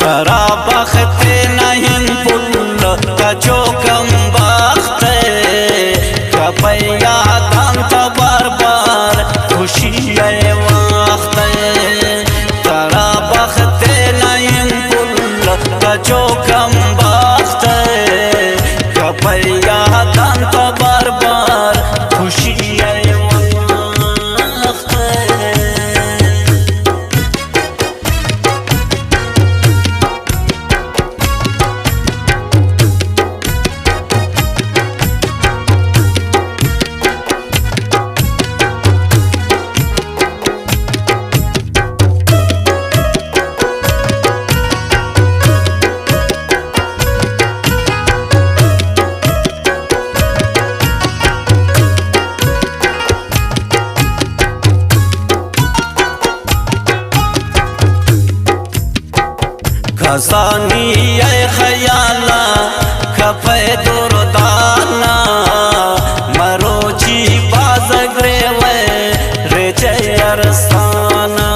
तरा बख्त नहीं पुल कचो कम बख्त कपैया दांत बार बार खुशी वक्त तरा बख्त नहीं पुल कचो कम बख्त कपैया दांत बार बार खुशी खसानी खयाला खफे दुर्दाना मरोची बाजगरे रे चरसाना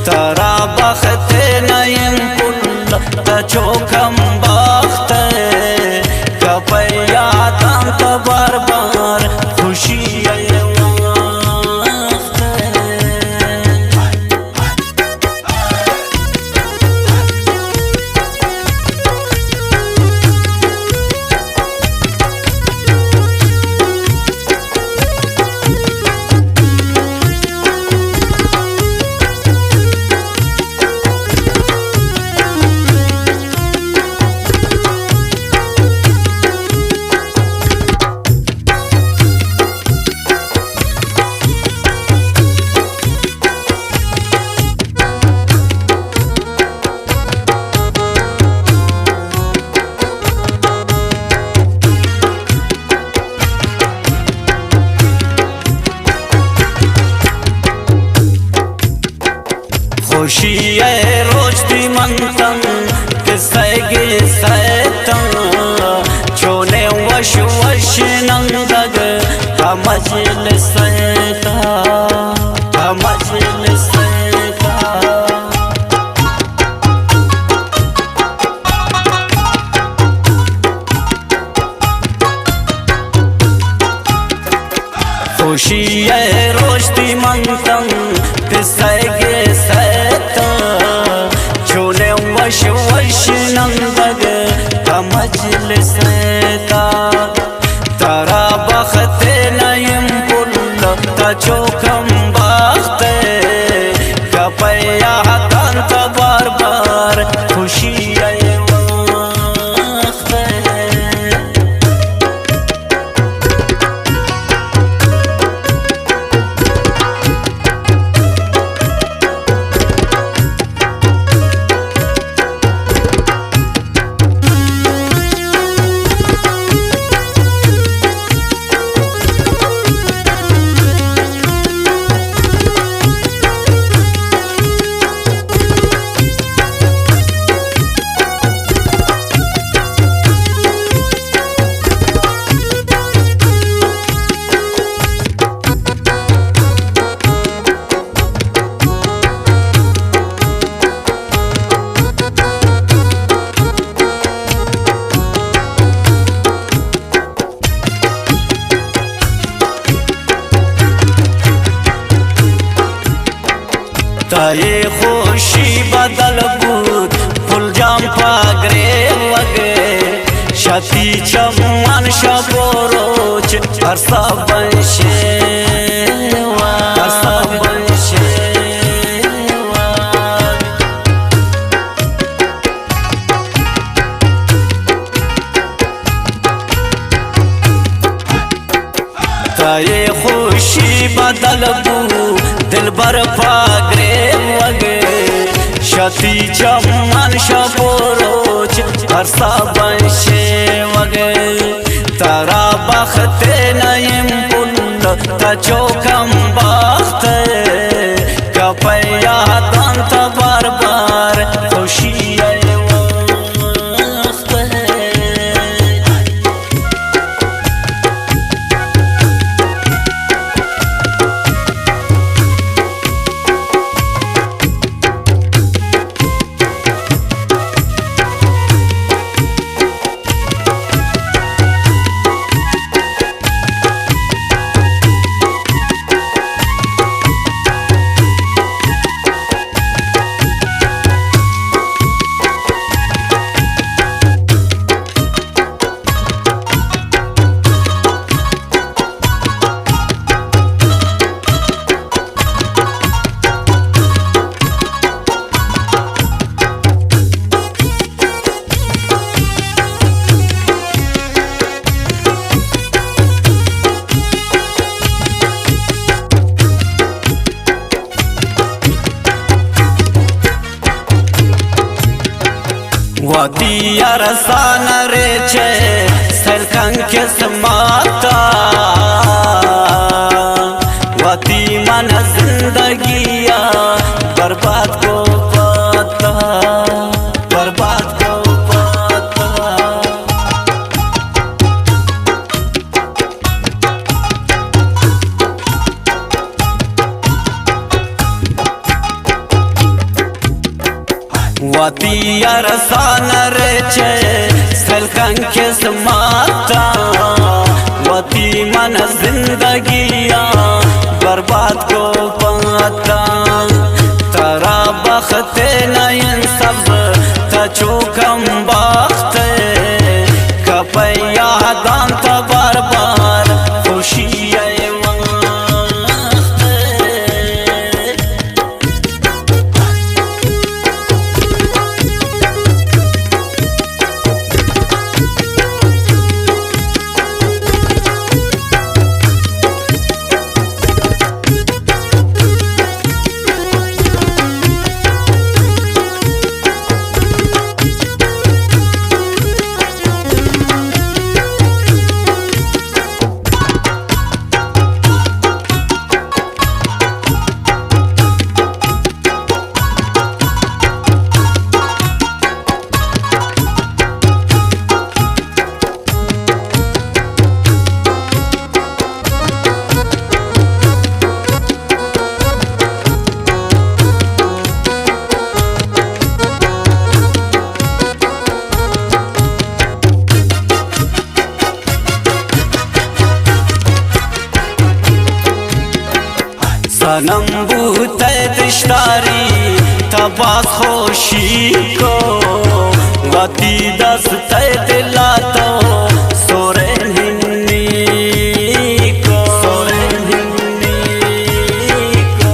तरा बख्त नयन कुल तचोखम बख्त कपैया दांत बार बार खुशी खुशी रोज दी मंतम किसगे सैतम छोले वश वश नंदग मजल सैता मजल सैता खुशी रोज दी मंतम किसगे वश वश नंदग मजल सैता तरा बख्त नयम पुल तचोखम बख्त कपैया दांत बार बार खुशी ताये खुशी बदल बूद फुल जाम पागरे वगे शती चमन शबोरोच हरसा बंशेवा हरसा बंशेवा ताये खुशी बदल बूद दिल बर पागरे वगे शती चमन शबोरोच हरसा बंशे वगे तरा बख्त नयम पुल तचोखम बख्त कपैया दांत बार बार खुशी وادی ارسان ریچه سرکن قسمتا وادی من زندگیا برباد کو پاتا برباد کو پاتا وادی ارسان ریچه سرکن قسمتا وادی من زندگیا برباد کو پاتا ترا بخت نین سبز تا چوکم باخت کپی یادان تا بار بار خوشی सनम बूते दिशदारी तबास خوشی को वती दस्ते दिला तो सोरे हिन्नी को सोरे हिन्नी को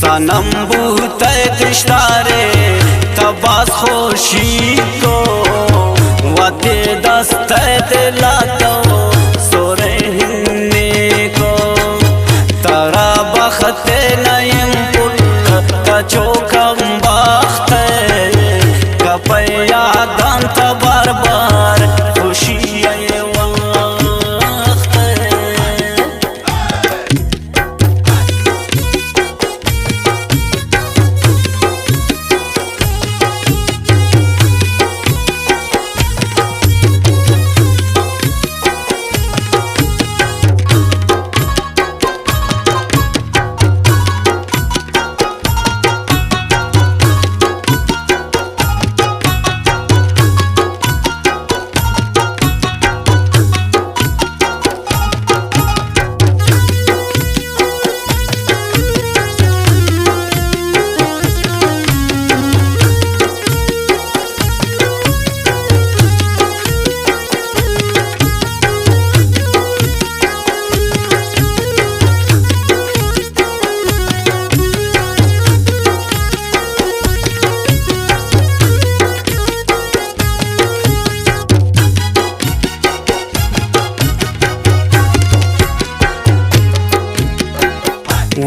सनम बूते दिशदारी तबास خوشی को वते दस्ते दिला तो सोरे हिन्नी को तरा बखत नयम पुट का चोकम बाख्त कपया दांत बार बार खुशी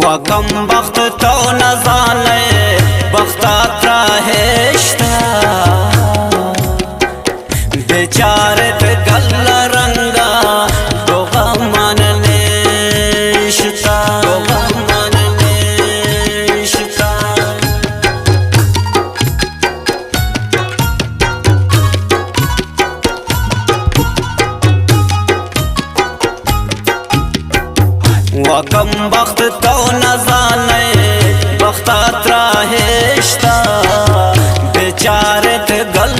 وکم بخت تو نزانه بختات راهشتا بیچارت گل رنگا دو غمان نشتا دو غمان نشتا وکم بخت تو نزانه بختات راهشتا بیچارت گل